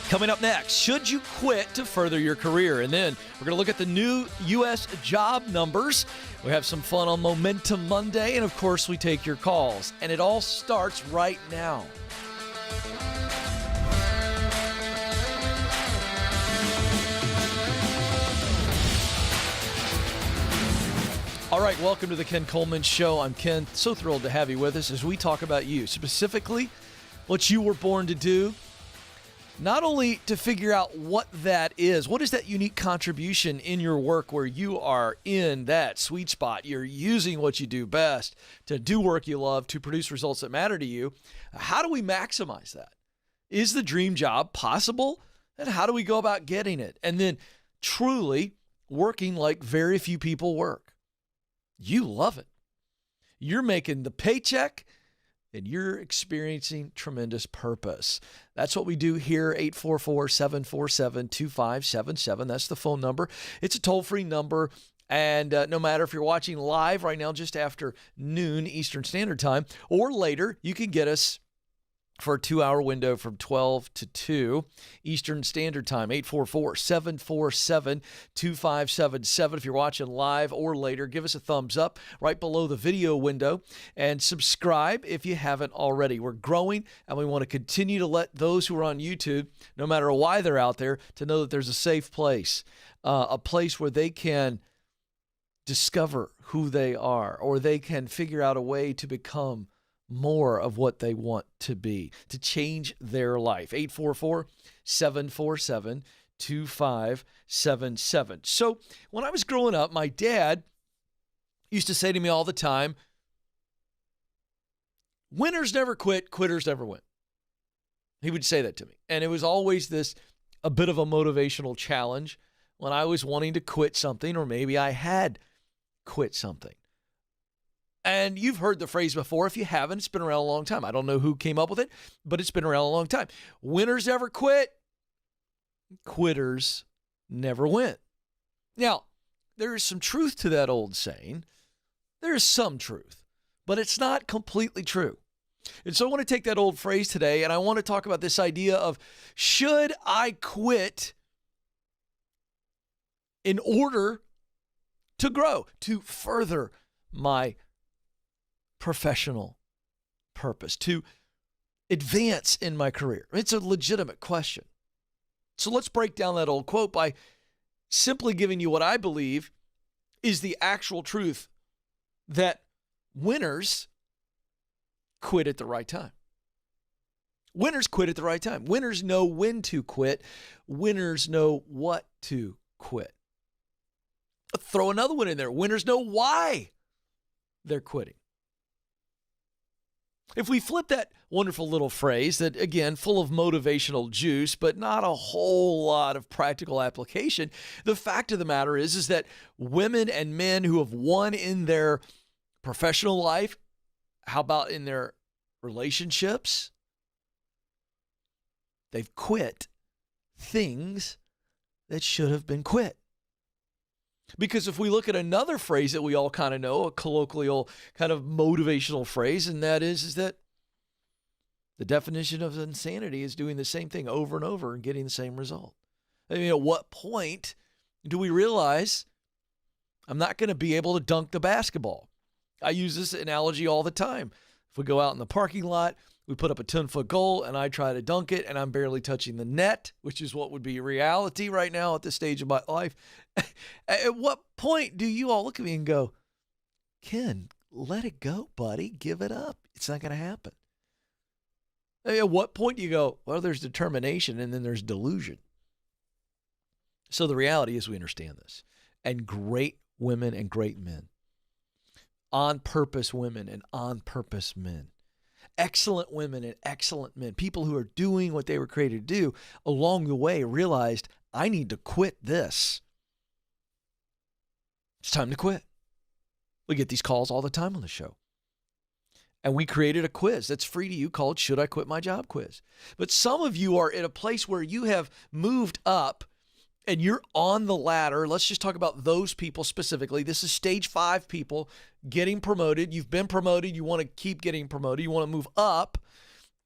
Coming up next, should you quit to further your career? And then we're going to look at the new U.S. job numbers. We have some fun on Momentum Monday. And, of course, we take your calls. And it all starts right now. All right, welcome to the Ken Coleman Show. I'm Ken. So thrilled to have you with us as we talk about you, specifically what you were born to do. Not only to figure out what that is, what is that unique contribution in your work where you are in that sweet spot, you're using what you do best to do work you love, to produce results that matter to you. How do we maximize that? Is the dream job possible? And how do we go about getting it? And then truly working like very few people work. You love it. You're making the paycheck and you're experiencing tremendous purpose. That's what we do here, 844-747-2577. That's the phone number. It's a toll-free number, and no matter if you're watching live right now just after noon Eastern Standard Time or later, you can get us for a 2-hour window from 12 to 2 Eastern Standard Time, 844-747-2577. If you're watching live or later, give us a thumbs up right below the video window and subscribe if you haven't already. We're growing, and we want to continue to let those who are on YouTube, no matter why they're out there, to know that there's a safe place, a place where they can discover who they are, or they can figure out a way to become more of what they want to be, to change their life. 844-747-2577. So when I was growing up, my dad used to say to me all the time, winners never quit, quitters never win. He would say that to me. And it was always a bit of a motivational challenge when I was wanting to quit something, or maybe I had quit something. And you've heard the phrase before. If you haven't, it's been around a long time. I don't know who came up with it, but it's been around a long time. Winners never quit. Quitters never win. Now, there is some truth to that old saying. There is some truth, but it's not completely true. And so I want to take that old phrase today, and I want to talk about this idea of, should I quit in order to grow, to further my professional purpose, to advance in my career? It's a legitimate question. So let's break down that old quote by simply giving you what I believe is the actual truth, that winners quit at the right time. Winners quit at the right time. Winners know when to quit. Winners know what to quit. Throw another one in there. Winners know why they're quitting. If we flip that wonderful little phrase that, again, full of motivational juice, but not a whole lot of practical application, the fact of the matter is that women and men who have won in their professional life, how about in their relationships? They've quit things that should have been quit. Because if we look at another phrase that we all kind of know, a colloquial kind of motivational phrase, and that is that the definition of insanity is doing the same thing over and over and getting the same result. I mean, at what point do we realize I'm not going to be able to dunk the basketball? I use this analogy all the time. If we go out in the parking lot, we put up a 10-foot goal, and I try to dunk it, and I'm barely touching the net, which is what would be reality right now at this stage of my life. At what point do you all look at me and go, Ken, let it go, buddy. Give it up. It's not going to happen. At what point do you go, well, there's determination, and then there's delusion. So the reality is we understand this. And great women and great men, on-purpose women and on-purpose men, excellent women and excellent men, people who are doing what they were created to do, along the way realized, I need to quit this. It's time to quit. We get these calls all the time on the show. And we created a quiz that's free to you called Should I Quit My Job Quiz. But some of you are in a place where you have moved up and you're on the ladder. Let's just talk about those people specifically. This is stage 5 people getting promoted. You've been promoted. You want to keep getting promoted. You want to move up.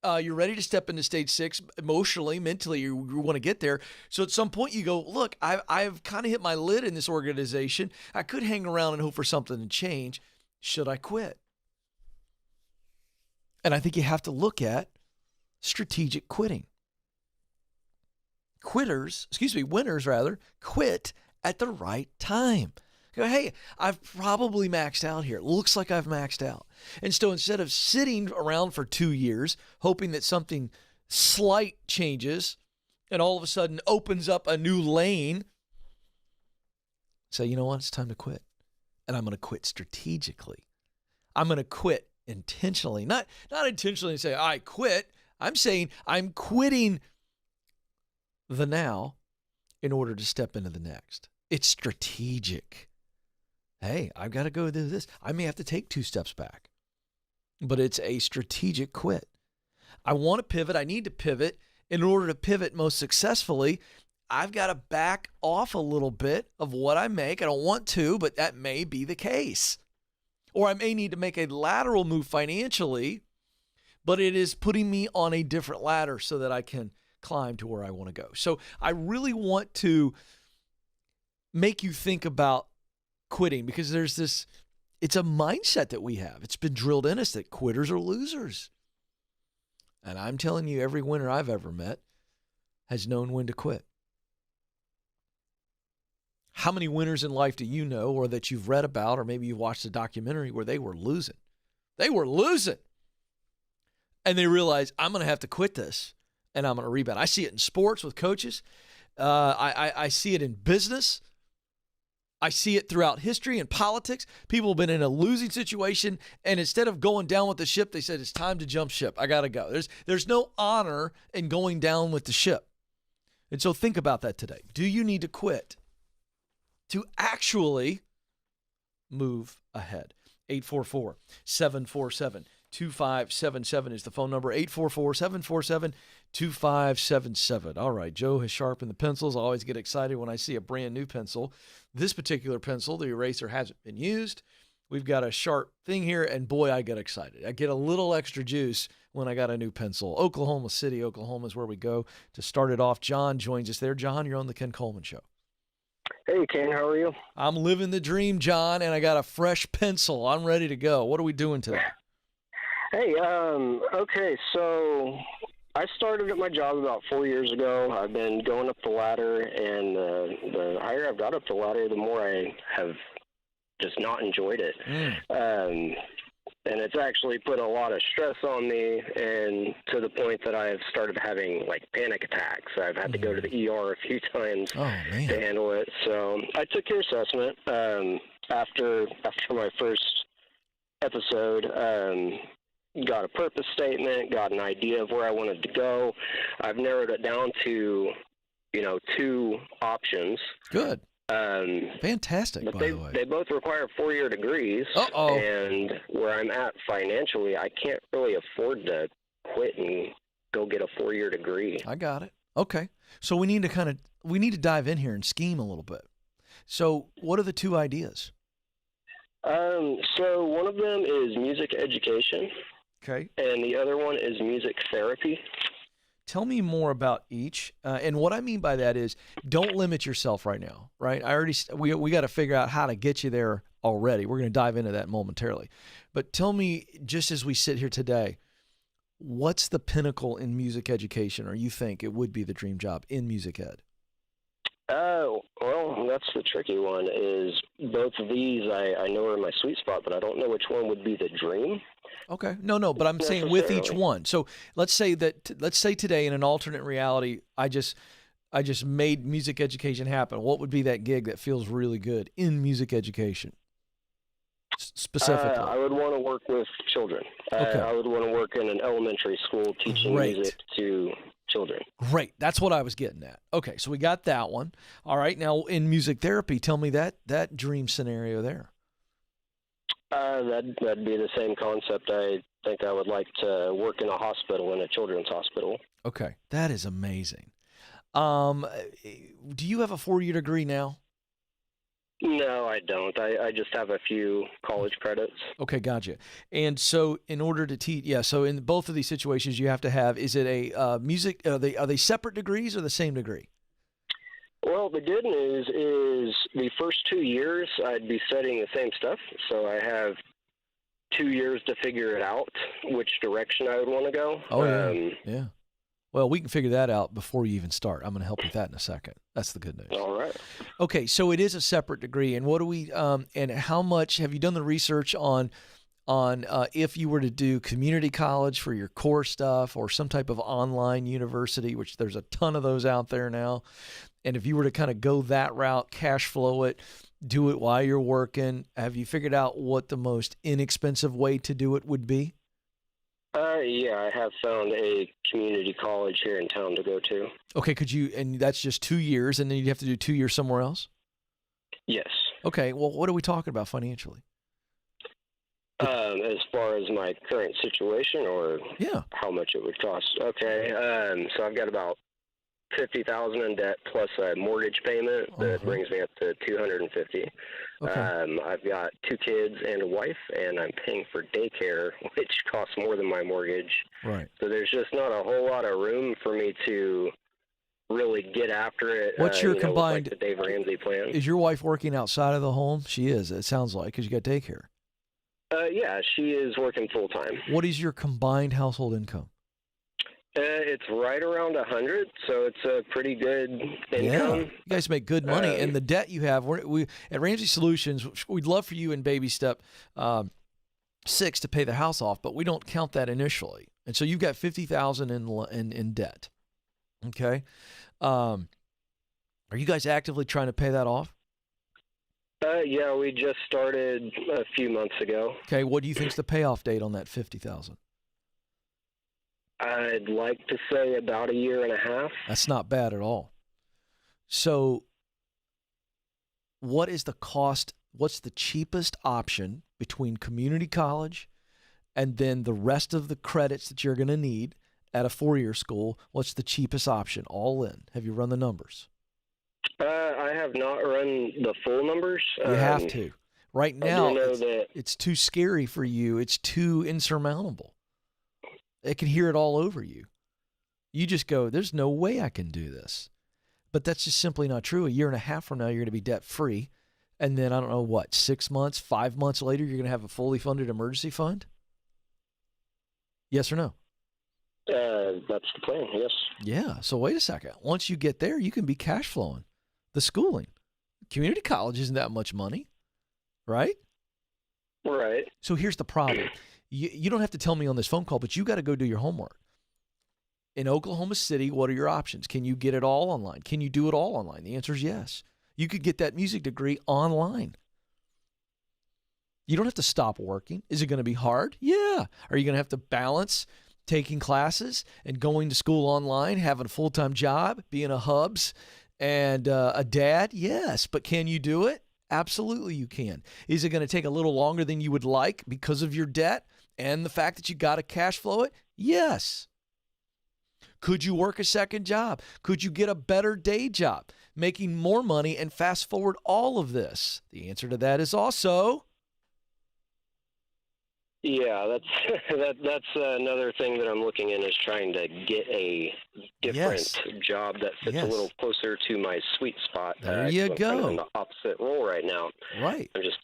You're ready to step into stage 6 emotionally, mentally. You want to get there. So at some point you go, look, I've kind of hit my lid in this organization. I could hang around and hope for something to change. Should I quit? And I think you have to look at strategic quitting. Winners quit at the right time. Go, hey, I've probably maxed out here. It looks like I've maxed out. And so instead of sitting around for 2 years, hoping that something slight changes and all of a sudden opens up a new lane, say, you know what, it's time to quit. And I'm going to quit strategically. I'm going to quit intentionally. Not intentionally say, I quit. I'm saying I'm quitting the now in order to step into the next. It's strategic. Hey, I've got to go do this. I may have to take 2 steps back, but it's a strategic quit. I want to pivot. I need to pivot. In order to pivot most successfully, I've got to back off a little bit of what I make. I don't want to, but that may be the case. Or I may need to make a lateral move financially, but it is putting me on a different ladder so that I can climb to where I want to go. So I really want to make you think about quitting, because there's this, it's a mindset that we have. It's been drilled in us that quitters are losers. And I'm telling you, every winner I've ever met has known when to quit. How many winners in life do you know, or that you've read about, or maybe you've watched a documentary where they were losing? They were losing. And they realized, I'm going to have to quit this and I'm going to rebound. I see it in sports with coaches. I see it in business. I see it throughout history and politics. People have been in a losing situation, and instead of going down with the ship, they said, it's time to jump ship. I got to go. There's no honor in going down with the ship. And so think about that today. Do you need to quit to actually move ahead? 844-747-2577 is the phone number. 844-747-2577. All right, Joe has sharpened the pencils. I always get excited when I see a brand new pencil. This particular pencil, the eraser hasn't been used. We've got a sharp thing here, and boy, I get excited. I get a little extra juice when I got a new pencil. Oklahoma City, Oklahoma is where we go to start it off. John joins us there. John, you're on the Ken Coleman Show. Hey, Ken, how are you? I'm living the dream, John, and I got a fresh pencil. I'm ready to go. What are we doing today? Hey, okay, so I started at my job about 4 years ago. I've been going up the ladder, and the higher I've got up the ladder, the more I have just not enjoyed it. And it's actually put a lot of stress on me, and to the point that I've started having, like, panic attacks. I've had to go to the ER a few times to handle it. So I took your assessment after my first episode. Got a purpose statement, got an idea of where I wanted to go. I've narrowed it down to, 2 options. Good. Fantastic, but by the way. They both require 4-year degrees. And where I'm at financially, I can't really afford to quit and go get a 4-year degree. I got it. Okay. So we need to dive in here and scheme a little bit. So what are the 2 ideas? So one of them is music education. Okay. And the other one is music therapy. Tell me more about each. And what I mean by that is, don't limit yourself right now, right? We got to figure out how to get you there already. We're going to dive into that momentarily. But tell me, just as we sit here today, what's the pinnacle in music education, or you think it would be the dream job in music ed? Well, that's the tricky one, is both of these I know are my sweet spot, but I don't know which one would be the dream. Okay. No, but I'm saying with each one. So let's say today in an alternate reality, I just made music education happen. What would be that gig that feels really good in music education? Specifically, I would want to work with children. Okay. I would want to work in an elementary school teaching music to children. Great. That's what I was getting at. Okay, so we got that one. All right, now in music therapy, tell me that dream scenario there. That'd be the same concept. I think I would like to work in a hospital, in a children's hospital. Okay, that is amazing. Do you have a 4-year degree now? No, I don't. I just have a few college credits. Okay, gotcha. And so in order to teach, yeah, so in both of these situations you have to have, is it a music, are they separate degrees or the same degree? Well, the good news is the first 2 years I'd be studying the same stuff, so I have 2 years to figure it out, which direction I would want to go. Oh, yeah. Yeah. Well, we can figure that out before you even start. I'm going to help you with that in a second. That's the good news. All right. Okay, so it is a separate degree, and what do we? And how much have you done the research on if you were to do community college for your core stuff, or some type of online university, which there's a ton of those out there now, and if you were to kind of go that route, cash flow it, do it while you're working, have you figured out what the most inexpensive way to do it would be? Yeah, I have found a community college here in town to go to. Okay, could you? And that's just 2 years, and then you'd have to do 2 years somewhere else. Yes. Okay, well, what are we talking about financially? As far as my current situation, or Yeah. how much it would cost. Okay. So I've got about $50,000 in debt plus a mortgage payment that brings me up to $250,000. Okay. I've got 2 kids and a wife, and I'm paying for daycare, which costs more than my mortgage. Right. So there's just not a whole lot of room for me to really get after it. What's your with, combined? like the Dave Ramsey plan? Is your wife working outside of the home? She is. It sounds like, because you got daycare. Yeah, she is working full time. What is your combined household income? It's right around 100, so it's a pretty good income. Yeah, you guys make good money, and the debt you have. We at Ramsey Solutions, we'd love for you in baby step 6 to pay the house off, but we don't count that initially, and so you've got $50,000 in debt. Okay, are you guys actively trying to pay that off? Yeah, we just started a few months ago. Okay, what do you think's the payoff date on that $50,000? I'd like to say about a year and a half. That's not bad at all. So what is the cost? What's the cheapest option between community college and then the rest of the credits that you're going to need at a 4-year school? What's the cheapest option all in? Have you run the numbers? I have not run the full numbers. You have to. Right now, that it's too scary for you. It's too insurmountable. They can hear it all over you. You just go, there's no way I can do this. But that's just simply not true. A year and a half from now, you're going to be debt-free. And then, I don't know what, 6 months, 5 months later, you're going to have a fully funded emergency fund? Yes or no? That's the plan, yes. Yeah. So wait a second. Once you get there, you can be cash flowing the schooling. Community college isn't that much money, right? Right. So here's the problem. You don't have to tell me on this phone call, but you got to go do your homework. In Oklahoma City, what are your options? Can you get it all online? Can you do it all online? The answer is yes. You could get that music degree online. You don't have to stop working. Is it going to be hard? Yeah. Are you going to have to balance taking classes and going to school online, having a full-time job, being a hubs and a dad? Yes. But can you do it? Absolutely you can. Is it going to take a little longer than you would like because of your debt and the fact that you got to cash flow it? Yes. Could you work a second job? Could you get a better day job, making more money and fast forward all of this? The answer to that is also... Yeah, that's another thing that I'm looking in, is trying to get a different job that fits a little closer to my sweet spot. There you go. I'm kind of in the opposite role right now. Right. I'm just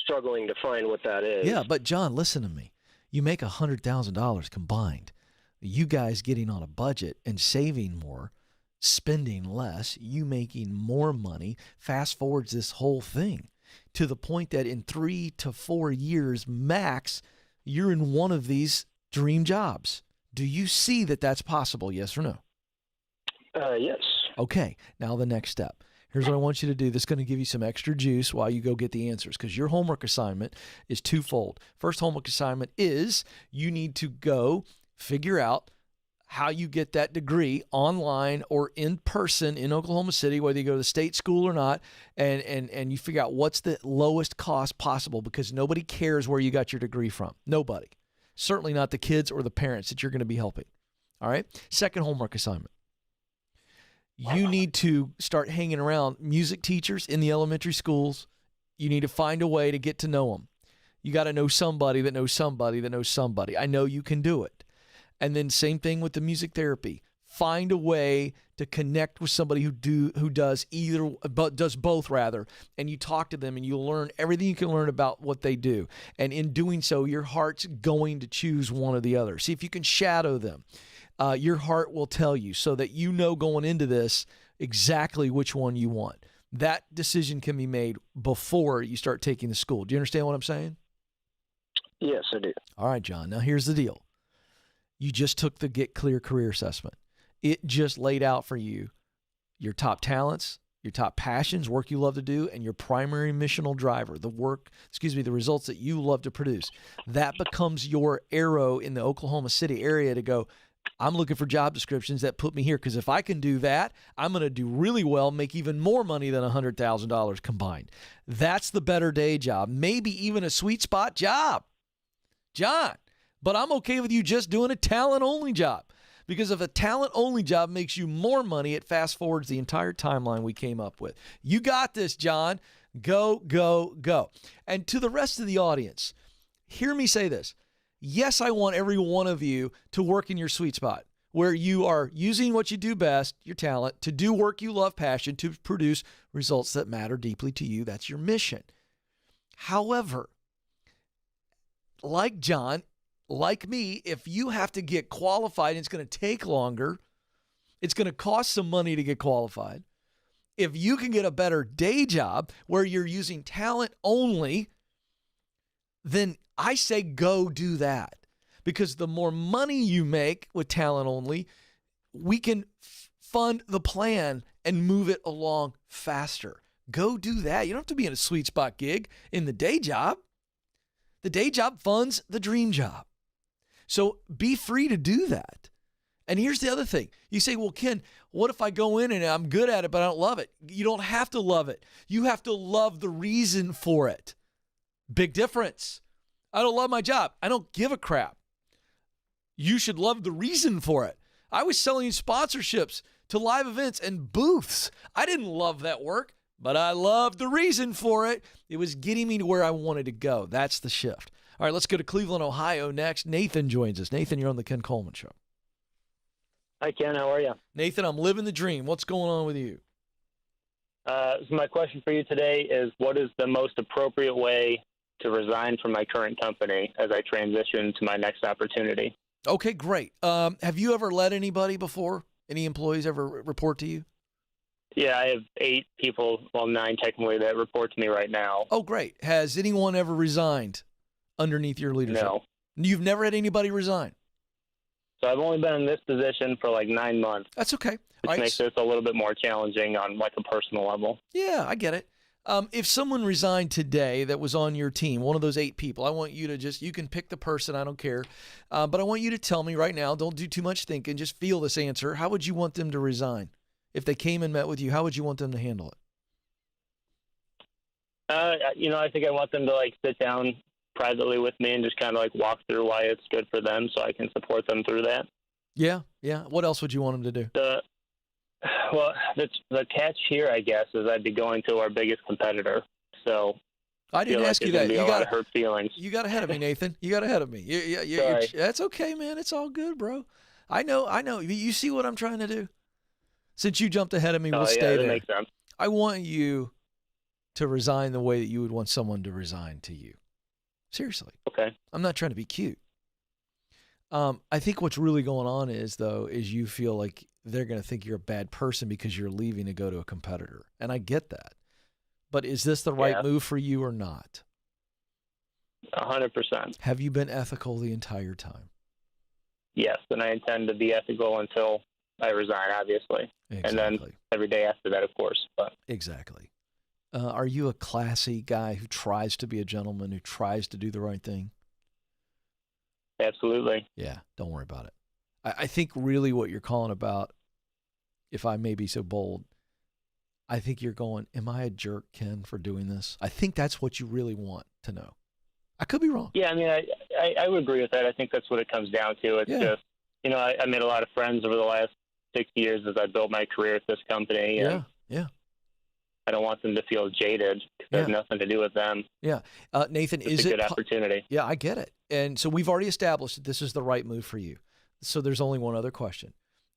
struggling to find what that is. Yeah, but John, listen to me. You make $100,000 combined. You guys getting on a budget and saving more, spending less, you making more money, fast forwards this whole thing to the point that in 3 to 4 years max, you're in one of these dream jobs. Do you see that that's possible, yes or no? Yes. Okay, now the next step. Here's what I want you to do. This is going to give you some extra juice while you go get the answers, because your homework assignment is twofold. First homework assignment is you need to go figure out how you get that degree online or in person in Oklahoma City, whether you go to the state school or not, and you figure out what's the lowest cost possible, because nobody cares where you got your degree from. Nobody. Certainly not the kids or the parents that you're going to be helping. All right? Second homework assignment. You need to start hanging around music teachers in the elementary schools. You need to find a way to get to know them. You got to know somebody that knows somebody that knows somebody. I know you can do it. And then same thing with the music therapy. Find a way to connect with somebody who does both rather, and you talk to them and you'll learn everything you can learn about what they do. And in doing so, your heart's going to choose one or the other. See if you can shadow them. Your heart will tell you so that you know going into this exactly which one you want. That decision can be made before you start taking the school. Do you understand what I'm saying? Yes, I do. All right, John. Now here's the deal. You just took the Get Clear career assessment. It just laid out for you your top talents, your top passions, work you love to do, and your primary missional driver, the results that you love to produce. That becomes your arrow in the Oklahoma City area to go, I'm looking for job descriptions that put me here, because if I can do that, I'm going to do really well, make even more money than $100,000 combined. That's the better day job, maybe even a sweet spot job. John, but I'm okay with you just doing a talent-only job. Because if a talent-only job makes you more money, it fast-forwards the entire timeline we came up with. You got this, John. Go, go, go. And to the rest of the audience, hear me say this. Yes, I want every one of you to work in your sweet spot, where you are using what you do best, your talent, to do work you love, passion, to produce results that matter deeply to you. That's your mission. However, like John, like me, if you have to get qualified and it's going to take longer, it's going to cost some money to get qualified. If you can get a better day job where you're using talent only, then I say go do that. Because the more money you make with talent only, we can fund the plan and move it along faster. Go do that. You don't have to be in a sweet spot gig in the day job. The day job funds the dream job. So be free to do that. And here's the other thing. You say, well, Ken, what if I go in and I'm good at it, but I don't love it? You don't have to love it. You have to love the reason for it. Big difference. I don't love my job. I don't give a crap. You should love the reason for it. I was selling sponsorships to live events and booths. I didn't love that work, but I loved the reason for it. It was getting me to where I wanted to go. That's the shift. All right, let's go to Cleveland, Ohio next. Nathan joins us. Nathan, you're on the Ken Coleman Show. Hi, Ken. How are you? Nathan, I'm living the dream. What's going on with you? So my question for you today is, what is the most appropriate way to resign from my current company as I transition to my next opportunity? Okay, great. Have you ever led anybody before? Any employees ever report to you? Yeah, I have 8 people, well, 9 technically, that report to me right now. Oh, great. Has anyone ever resigned underneath your leadership? No. You've never had anybody resign? So I've only been in this position for like 9 months. That's okay. Which makes this a little bit more challenging on like a personal level. Yeah, I get it. If someone resigned today that was on your team, one of those 8 people, I want you to you can pick the person, I don't care. But I want you to tell me right now, don't do too much thinking, just feel this answer. How would you want them to resign? If they came and met with you, how would you want them to handle it? I think I want them to like sit down privately with me and just kind of like walk through why it's good for them so I can support them through that. Yeah. What else would you want them to do? The catch here, I guess, is I'd be going to our biggest competitor. So I didn't ask you that. You got hurt feelings. You got ahead of me, Nathan. You got ahead of me. That's okay, man. It's all good, bro. I know. You see what I'm trying to do? Since you jumped ahead of me, we'll stay there. That makes sense. I want you to resign the way that you would want someone to resign to you. Seriously. Okay. I'm not trying to be cute. I think what's really going on is you feel like they're going to think you're a bad person because you're leaving to go to a competitor. And I get that. But is this the right move for you or not? 100%. Have you been ethical the entire time? Yes, and I intend to be ethical until I resign, obviously. Exactly. And then every day after that, of course. But exactly. Are you a classy guy who tries to be a gentleman, who tries to do the right thing? Absolutely. Yeah, don't worry about it. I think really what you're calling about, if I may be so bold, I think you're going, am I a jerk, Ken, for doing this? I think that's what you really want to know. I could be wrong. Yeah, I mean, I would agree with that. I think that's what it comes down to. It's just, I made a lot of friends over the last 6 years as I built my career at this company. And Yeah. I don't want them to feel jaded because it has nothing to do with them. Yeah. Nathan, It's is a it good opportunity? Yeah, I get it. And so we've already established that this is the right move for you. So there's only one other question.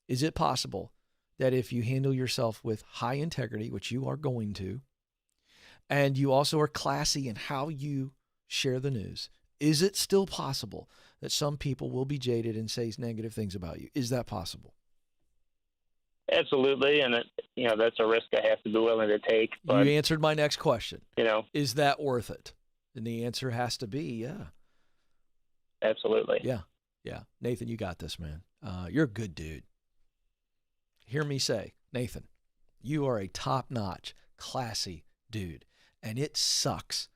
Is it possible that if you handle yourself with high integrity, which you are going to, and you also are classy in how you share the news, is it still possible that some people will be jaded and say negative things about you? Is that possible? Absolutely, and that's a risk I have to be willing to take. But, you answered my next question. Is that worth it? And the answer has to be yeah. Absolutely. Yeah. Nathan, you got this, man. You're a good dude. Hear me say, Nathan, you are a top-notch, classy dude, and it sucks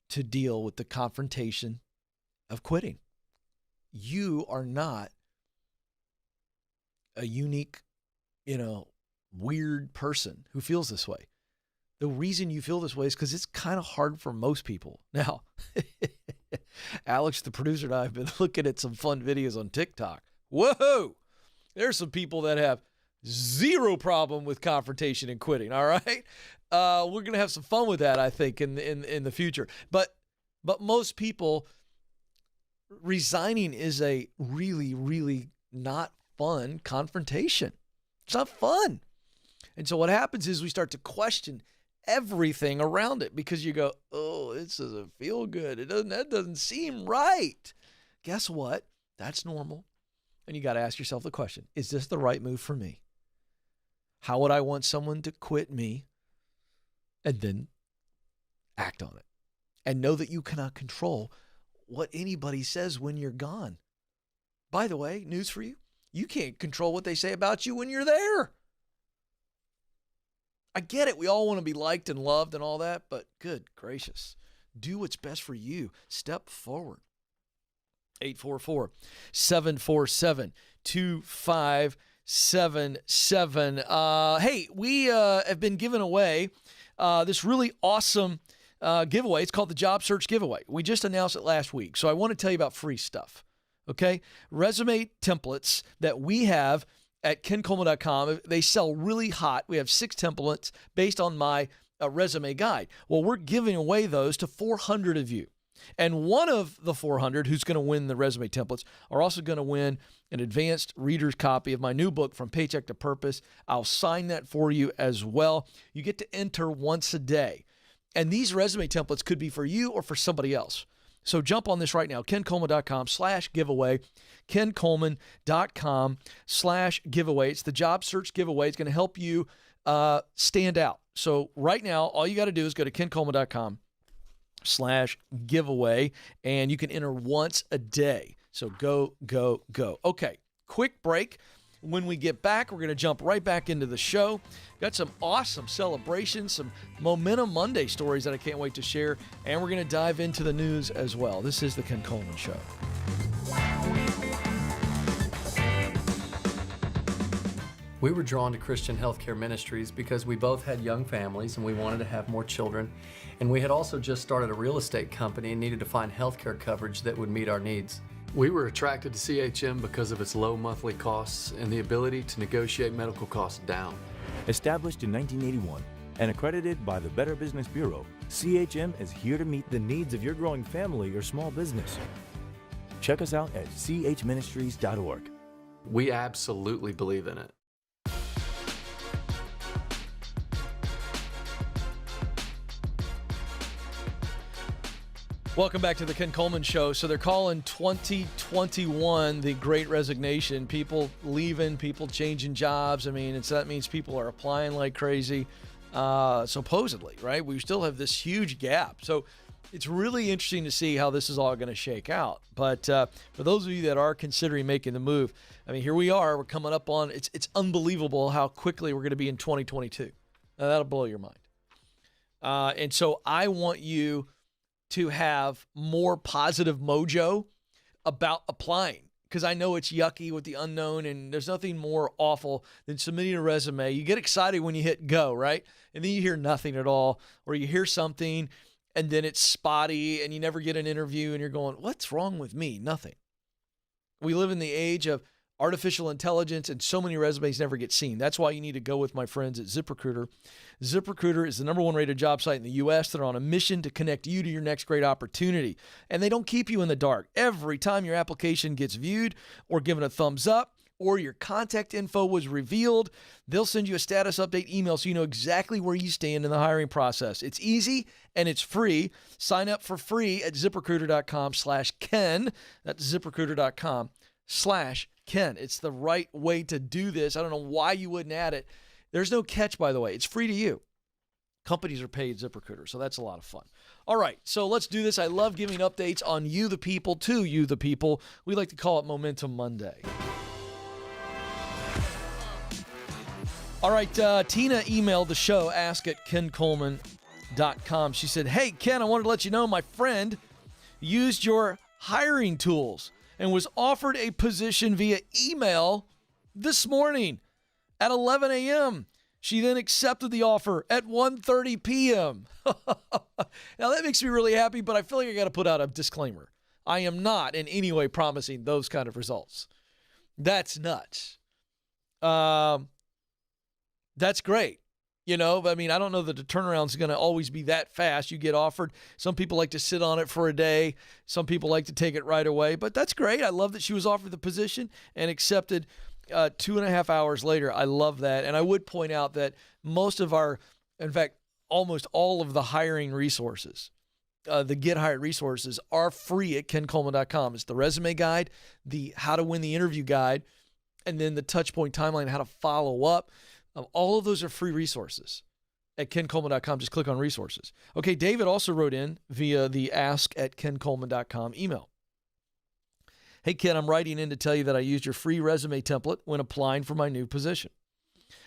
to deal with the confrontation of quitting. You are not a unique, weird person who feels this way. The reason you feel this way is because it's kind of hard for most people. Now, Alex, the producer, and I have been looking at some fun videos on TikTok. Whoa! There's some people that have zero problem with confrontation and quitting, all right? We're going to have some fun with that, I think, in the future. But most people, resigning is a really, really not fun confrontation. It's not fun. And so what happens is we start to question everything around it because you go, oh, this doesn't feel good. That doesn't seem right. Guess what? That's normal. And you got to ask yourself the question, is this the right move for me? How would I want someone to quit me? And then act on it. And know that you cannot control what anybody says when you're gone. By the way, news for you, you can't control what they say about you when you're there. I get it. We all want to be liked and loved and all that, but good gracious, do what's best for you. Step forward. 844-747-2577. Hey, we have been giving away this really awesome giveaway. It's called the Job Search Giveaway. We just announced it last week, so I want to tell you about free stuff, okay? Resume templates that we have at kencoleman.com. They sell really hot. We have 6 templates based on my resume guide. Well, we're giving away those to 400 of you. And one of the 400 who's going to win the resume templates are also going to win an advanced reader's copy of my new book, From Paycheck to Purpose. I'll sign that for you as well. You get to enter once a day. And these resume templates could be for you or for somebody else. So jump on this right now, kencoleman.com/giveaway, kencoleman.com/giveaway. It's the job search giveaway. It's going to help you stand out. So right now, all you got to do is go to kencoleman.com/giveaway, and you can enter once a day. So go, go, go. Okay, quick break. When we get back, we're going to jump right back into the show. Got some awesome celebrations, some Momentum Monday stories that I can't wait to share, and we're going to dive into the news as well. This is the Ken Coleman Show. We were drawn to Christian Healthcare Ministries because we both had young families and we wanted to have more children. And we had also just started a real estate company and needed to find healthcare coverage that would meet our needs. We were attracted to CHM because of its low monthly costs and the ability to negotiate medical costs down. Established in 1981 and accredited by the Better Business Bureau, CHM is here to meet the needs of your growing family or small business. Check us out at chministries.org. We absolutely believe in it. Welcome back to the Ken Coleman Show. So they're calling 2021 the Great Resignation. People leaving, people changing jobs. I mean, that means people are applying like crazy, supposedly, right? We still have this huge gap. So it's really interesting to see how this is all going to shake out. But for those of you that are considering making the move, I mean, here we are. We're coming up on, it's unbelievable how quickly we're going to be in 2022. Now, that'll blow your mind. And so I want you to have more positive mojo about applying, because I know it's yucky with the unknown, and there's nothing more awful than submitting a resume. You get excited when you hit go, right? And then you hear nothing at all, or you hear something and then it's spotty and you never get an interview and you're going, what's wrong with me? Nothing. We live in the age of artificial intelligence, and so many resumes never get seen. That's why you need to go with my friends at ZipRecruiter. ZipRecruiter is the #1 rated job site in the U.S. They're on a mission to connect you to your next great opportunity. And they don't keep you in the dark. Every time your application gets viewed or given a thumbs up, or your contact info was revealed, they'll send you a status update email so you know exactly where you stand in the hiring process. It's easy and it's free. Sign up for free at ZipRecruiter.com/Ken. That's ZipRecruiter.com/Ken. It's the right way to do this. I don't know why you wouldn't add it. There's no catch, by the way. It's free to you. Companies are paid ZipRecruiter, so that's a lot of fun. All right, so let's do this. I love giving updates on you, the people, to you, the people. We like to call it Momentum Monday. All right, Tina emailed the show, ask@kencoleman.com. She said, hey, Ken, I wanted to let you know my friend used your hiring tools and was offered a position via email this morning at 11 a.m. She then accepted the offer at 1:30 p.m. Now, that makes me really happy, but I feel like I got to put out a disclaimer. I am not in any way promising those kind of results. That's nuts. That's great. You know, I mean, I don't know that the turnaround is going to always be that fast. You get offered. Some people like to sit on it for a day. Some people like to take it right away. But that's great. I love that she was offered the position and accepted 2.5 hours later. I love that. And I would point out that most of our, in fact, almost all of the hiring resources, the Get Hired resources, are free at kencoleman.com. It's the resume guide, the how to win the interview guide, and then the touchpoint timeline, how to follow up. All of those are free resources at kencoleman.com. Just click on resources. Okay, David also wrote in via the ask@kencoleman.com email. Hey, Ken, I'm writing in to tell you that I used your free resume template when applying for my new position.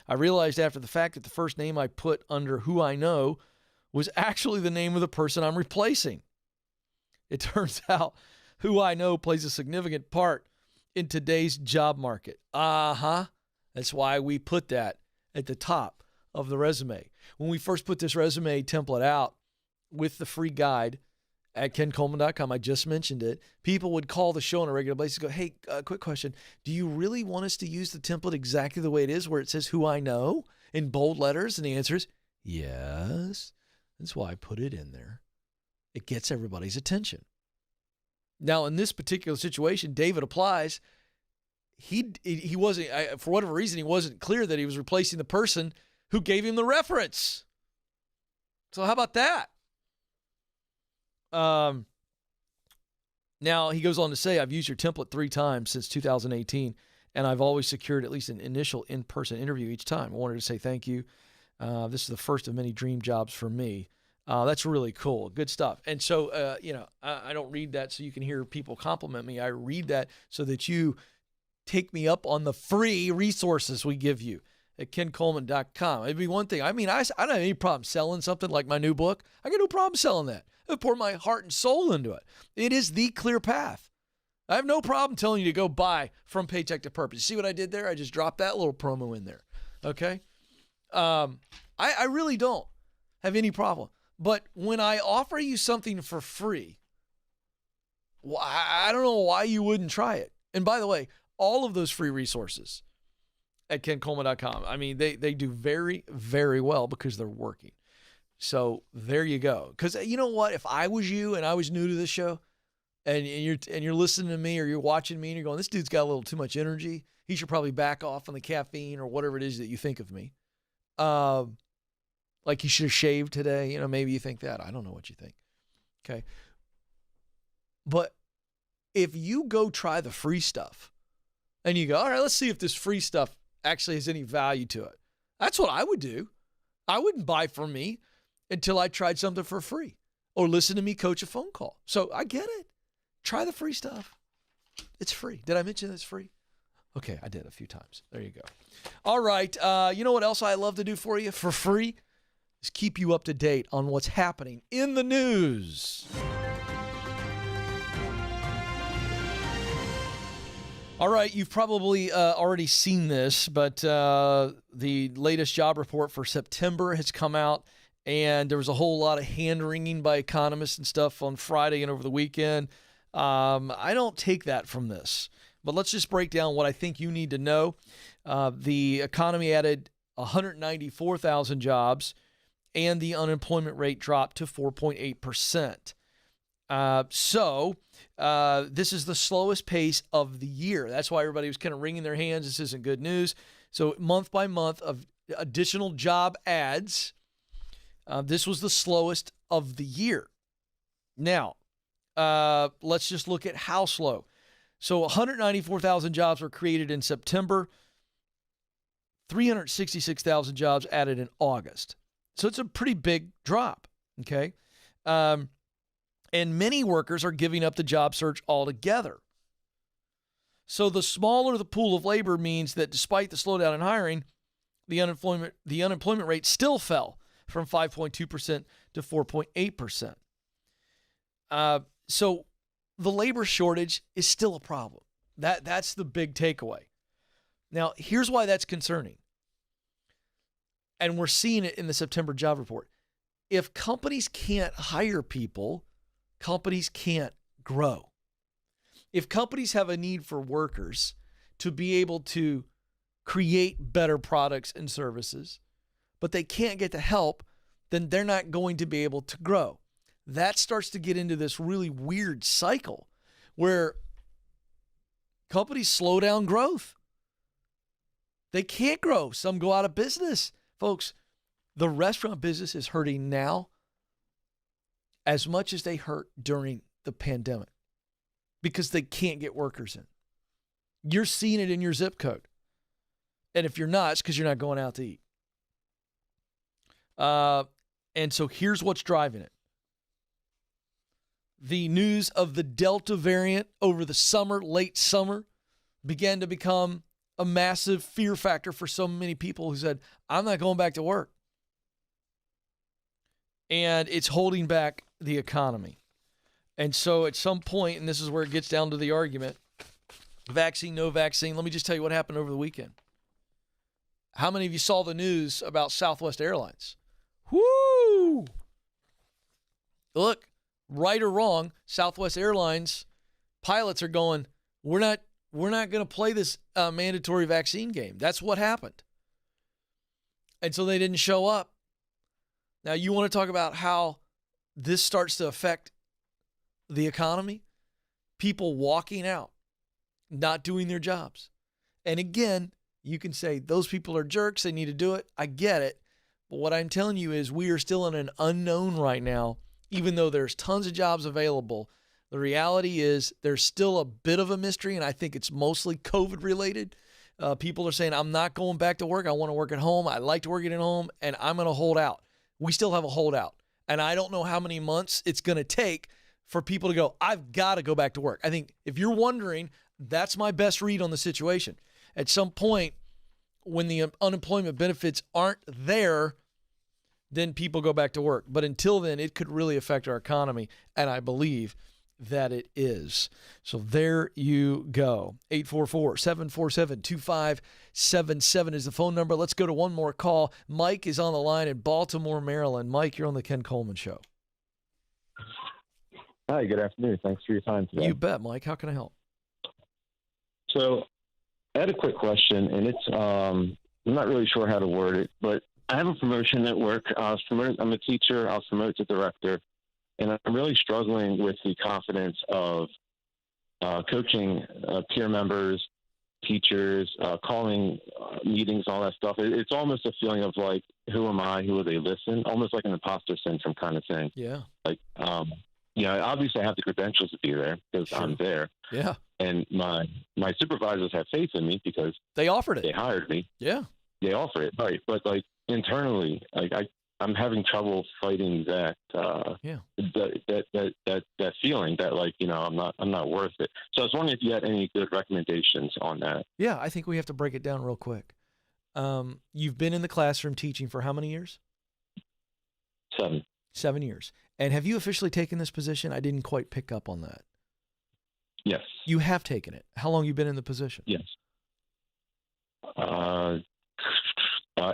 I realized after the fact that the first name I put under who I know was actually the name of the person I'm replacing. It turns out who I know plays a significant part in today's job market. That's why we put that at the top of the resume. When we first put this resume template out with the free guide at kencoleman.com, I just mentioned it, people would call the show on a regular basis and go, hey, quick question. Do you really want us to use the template exactly the way it is, where it says who I know in bold letters? And the answer is yes. That's why I put it in there. It gets everybody's attention. Now, in this particular situation, David applies. He wasn't, for whatever reason, he wasn't clear that he was replacing the person who gave him the reference. So how about that? Now, he goes on to say, I've used your template 3 times since 2018, and I've always secured at least an initial in-person interview each time. I wanted to say thank you. This is the first of many dream jobs for me. That's really cool. Good stuff. And so, I don't read that so you can hear people compliment me. I read that so that you take me up on the free resources we give you at kencoleman.com. It'd be one thing. I mean, I don't have any problem selling something like my new book. I got no problem selling that. I pour my heart and soul into it. It is the clear path. I have no problem telling you to go buy From Paycheck to Purpose. You see what I did there? I just dropped that little promo in there. Okay? I really don't have any problem. But when I offer you something for free, I don't know why you wouldn't try it. And by the way, all of those free resources at kencoleman.com, I mean, they do very, very well because they're working. So there you go. Because you know what? If I was you and I was new to this show, and you're listening to me or you're watching me and you're going, this dude's got a little too much energy. He should probably back off on the caffeine or whatever it is that you think of me. Like he should have shaved today. You know, maybe you think that. I don't know what you think. Okay. But if you go try the free stuff and you go, all right, let's see if this free stuff actually has any value to it. That's what I would do. I wouldn't buy from me until I tried something for free or listen to me coach a phone call. So I get it. Try the free stuff. It's free. Did I mention it's free? Okay, I did a few times. There you go. All right. You know what else I love to do for you for free? Is keep you up to date on what's happening in the news. All right, you've probably already seen this, but the latest job report for September has come out, and there was a whole lot of hand-wringing by economists and stuff on Friday and over the weekend. I don't take that from this. But let's just break down what I think you need to know. The economy added 194,000 jobs, and the unemployment rate dropped to 4.8%. So this is the slowest pace of the year. That's why everybody was kind of wringing their hands. This isn't good news. So month by month of additional job adds, this was the slowest of the year. Now, let's just look at how slow. So 194,000 jobs were created in September, 366,000 jobs added in August. So it's a pretty big drop, okay? And many workers are giving up the job search altogether. So the smaller the pool of labor means that despite the slowdown in hiring, the unemployment rate still fell from 5.2% to 4.8%. So the labor shortage is still a problem. That's the big takeaway. Now, here's why that's concerning. And we're seeing it in the September job report. If companies can't hire people, companies can't grow. If companies have a need for workers to be able to create better products and services, but they can't get the help, then they're not going to be able to grow. That starts to get into this really weird cycle where companies slow down growth. They can't grow. Some go out of business. Folks, the restaurant business is hurting now as much as they hurt during the pandemic because they can't get workers in. You're seeing it in your zip code. And if you're not, it's because you're not going out to eat. And so here's what's driving it. The news of the Delta variant over the summer, late summer, began to become a massive fear factor for so many people who said, I'm not going back to work. And it's holding back the economy. And so at some point, and this is where it gets down to the argument, vaccine, no vaccine, let me just tell you what happened over the weekend. How many of you saw the news about Southwest Airlines? Woo! Look, right or wrong, Southwest Airlines pilots are going, we're not going to play this mandatory vaccine game. That's what happened. And so they didn't show up. Now, you want to talk about how this starts to affect the economy? People walking out, not doing their jobs. And again, you can say those people are jerks. They need to do it. I get it. But what I'm telling you is we are still in an unknown right now, even though there's tons of jobs available. The reality is there's still a bit of a mystery, and I think it's mostly COVID related. People are saying, I'm not going back to work. I want to work at home. I like to work at home, and I'm going to hold out. We still have a holdout. And I don't know how many months it's going to take for people to go, I've got to go back to work. I think if you're wondering, that's my best read on the situation. At some point, when the unemployment benefits aren't there, then people go back to work. But until then, it could really affect our economy, and I believe that it is. So there you go. 844-747-2577 is the phone number. Let's go to one more call. Mike is on the line in Baltimore, Maryland. Mike, you're on the Ken Coleman Show. Hi, good afternoon. Thanks for your time today. You bet, Mike. How can I help? So I had a quick question, and it's I'm not really sure how to word it, but I have a promotion at work. I'm a teacher. I was promoted to director, and I'm really struggling with the confidence of coaching peer members, teachers, calling meetings, all that stuff. It's almost a feeling of like, who am I? Who will they listen? Almost like an imposter syndrome kind of thing. Yeah. Like, obviously I have the credentials to be there because Sure. I'm there. Yeah. And my supervisors have faith in me because They offered it. they hired me. Yeah. They offer it, right? But like internally, like I'm having trouble fighting that that feeling that like I'm not worth it. So I was wondering if you had any good recommendations on that. Yeah, I think we have to break it down real quick. You've been in the classroom teaching for how many years? 7. 7 years. And have you officially taken this position? I didn't quite pick up on that. Yes. You have taken it. How long have you been in the position? Yes.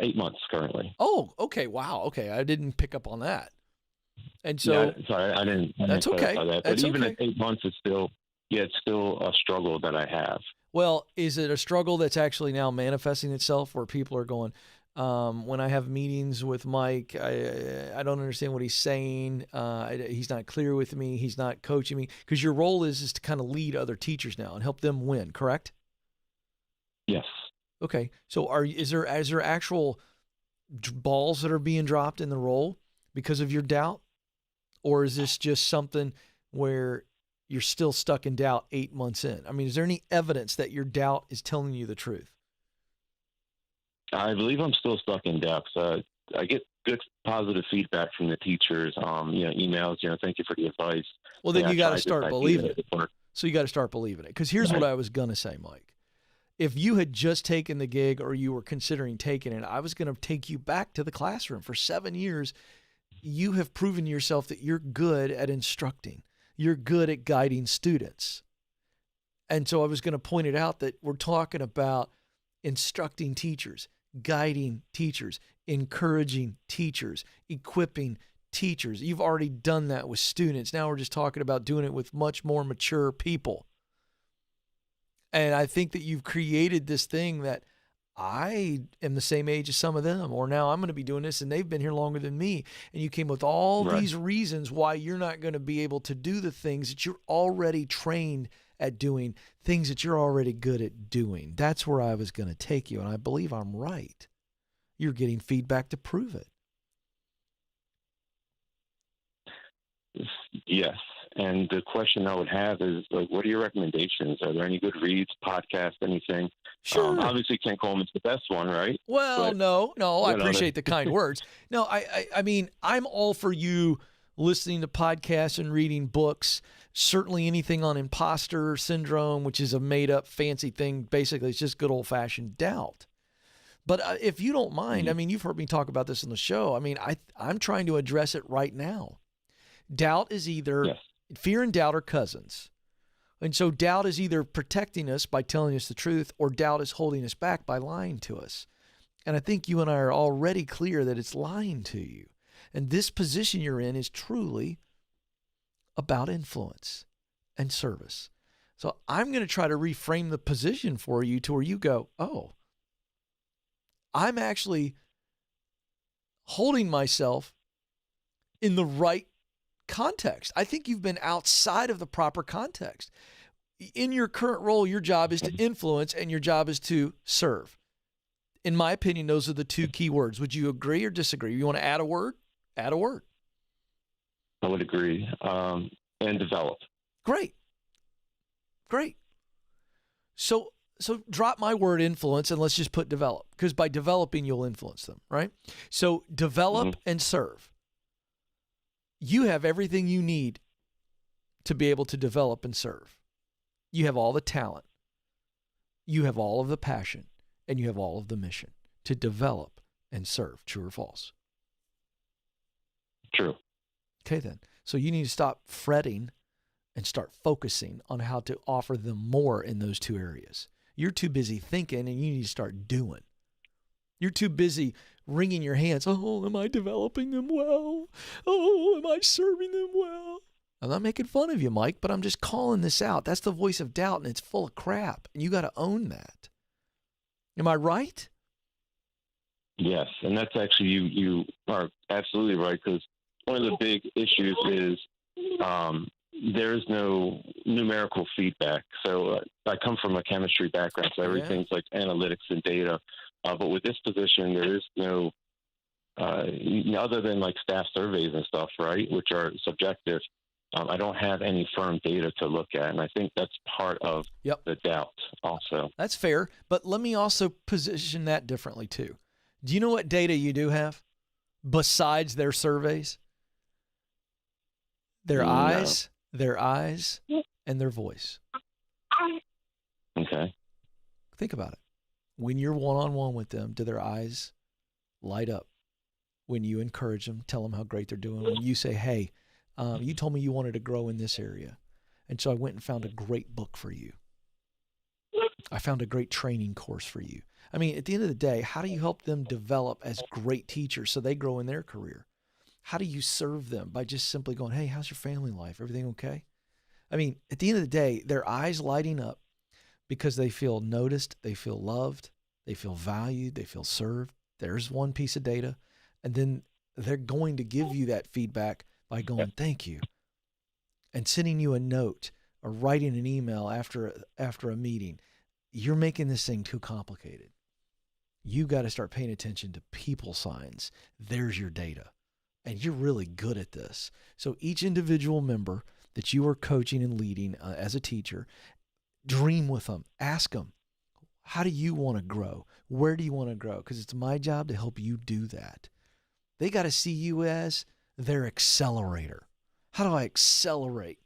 8 months currently. Oh, okay. Wow. Okay. I didn't pick up on that. And so, sorry, I didn't. That's okay. That. But That's even okay. at 8 months, it's still yeah, it's still a struggle that I have. Well, is it a struggle that's actually now manifesting itself where people are going, when I have meetings with Mike, I don't understand what he's saying. He's not clear with me. He's not coaching me. Because your role is to kind of lead other teachers now and help them win, correct? Yes. Okay. So is there actual balls that are being dropped in the role because of your doubt? Or is this just something where you're still stuck in doubt 8 months in? I mean, is there any evidence that your doubt is telling you the truth? I believe I'm still stuck in doubt. I get good positive feedback from the teachers, emails, thank you for the advice. Well, then Yeah, you got to I tried start this believing idea. it. So you got to start believing it. Because here's what I was going to say, Mike. If you had just taken the gig or you were considering taking it, I was going to take you back to the classroom. For 7 years, you have proven yourself that you're good at instructing. You're good at guiding students. And so I was going to point it out that we're talking about instructing teachers, guiding teachers, encouraging teachers, equipping teachers. You've already done that with students. Now we're just talking about doing it with much more mature people. And I think that you've created this thing that I am the same age as some of them, or now I'm going to be doing this and they've been here longer than me. And you came with all these reasons why you're not going to be able to do the things that you're already trained at doing, things that you're already good at doing. That's where I was going to take you. And I believe I'm right. You're getting feedback to prove it. Yes. And the question I would have is, what are your recommendations? Are there any good reads, podcasts, anything? Sure. Obviously, Ken Coleman's the best one, right? Well, But, no, I appreciate the kind words. No, I mean, I'm all for you listening to podcasts and reading books. Certainly anything on imposter syndrome, which is a made-up fancy thing. Basically, it's just good old-fashioned doubt. But if you don't mind, I mean, you've heard me talk about this on the show. I mean, I'm trying to address it right now. Doubt is either fear and doubt are cousins. And so doubt is either protecting us by telling us the truth, or doubt is holding us back by lying to us. And I think you and I are already clear that it's lying to you. And this position you're in is truly about influence and service. So I'm going to try to reframe the position for you to where you go, oh, I'm actually holding myself in the right context. I think you've been outside of the proper context. In your current role, your job is to influence and your job is to serve. In my opinion, those are the two key words. Would you agree or disagree? You want to add a word? Add a word. I would agree. And develop. Great. So drop my word influence and let's just put develop, because by developing, you'll influence them, right? So develop and serve. You have everything you need to be able to develop and serve. You have all the talent. You have all of the passion, and you have all of the mission to develop and serve. True or false? True. Okay, then. So you need to stop fretting and start focusing on how to offer them more in those two areas. You're too busy thinking, and you need to start doing. You're too busy wringing your hands. Oh, am I developing them well? Oh, am I serving them well? I'm not making fun of you, Mike, but I'm just calling this out. That's the voice of doubt, and it's full of crap, and you got to own that. Am I right? Yes, and that's actually, you are absolutely right, because one of the big issues is there is no numerical feedback. So I come from a chemistry background, so everything's like analytics and data. But with this position, there is no, other than like staff surveys and stuff, right, which are subjective. I don't have any firm data to look at, and I think that's part of the doubt also. That's fair, but let me also position that differently too. Do you know what data you do have besides their surveys? Their eyes, and their voice. Okay. Think about it. When you're one-on-one with them, do their eyes light up? When you encourage them, tell them how great they're doing. When you say, hey, you told me you wanted to grow in this area, and so I went and found a great book for you. I found a great training course for you. I mean, at the end of the day, how do you help them develop as great teachers so they grow in their career? How do you serve them? By just simply going, hey, how's your family life? Everything okay? I mean, at the end of the day, their eyes lighting up because they feel noticed, they feel loved, they feel valued, they feel served. There's one piece of data. And then they're going to give you that feedback by going, thank you, and sending you a note or writing an email after a meeting. You're making this thing too complicated. You got to start paying attention to people signs. There's your data. And you're really good at this. So each individual member that you are coaching and leading as a teacher, dream with them. Ask them, how do you want to grow? Where do you want to grow? Because it's my job to help you do that. They got to see you as their accelerator. How do I accelerate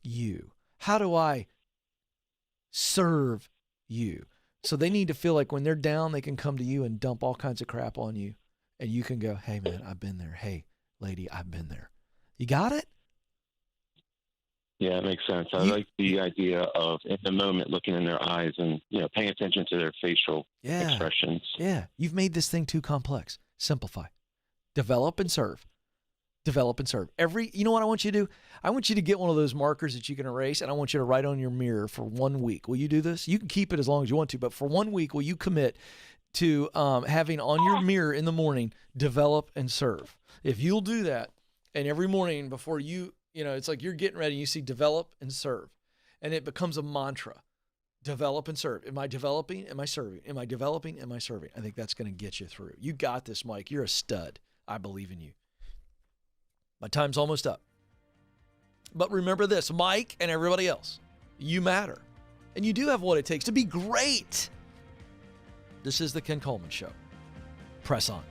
you? How do I serve you? So they need to feel like when they're down, they can come to you and dump all kinds of crap on you. And you can go, hey, man, I've been there. Hey, lady, I've been there. You got it? Yeah, it makes sense. I like the idea of in the moment looking in their eyes and, paying attention to their facial expressions. Yeah. You've made this thing too complex. Simplify. Develop and serve. Develop and serve. You know what I want you to do? I want you to get one of those markers that you can erase, and I want you to write on your mirror for 1 week. Will you do this? You can keep it as long as you want to, but for 1 week, will you commit to having on your mirror in the morning, develop and serve? If you'll do that, and every morning before it's like you're getting ready, you see develop and serve, and it becomes a mantra. Develop and serve. Am I developing? Am I serving? Am I developing? Am I serving? I think that's going to get you through. You got this, Mike. You're a stud. I believe in you. My time's almost up. But remember this, Mike and everybody else, you matter. And you do have what it takes to be great. This is the Ken Coleman Show. Press on.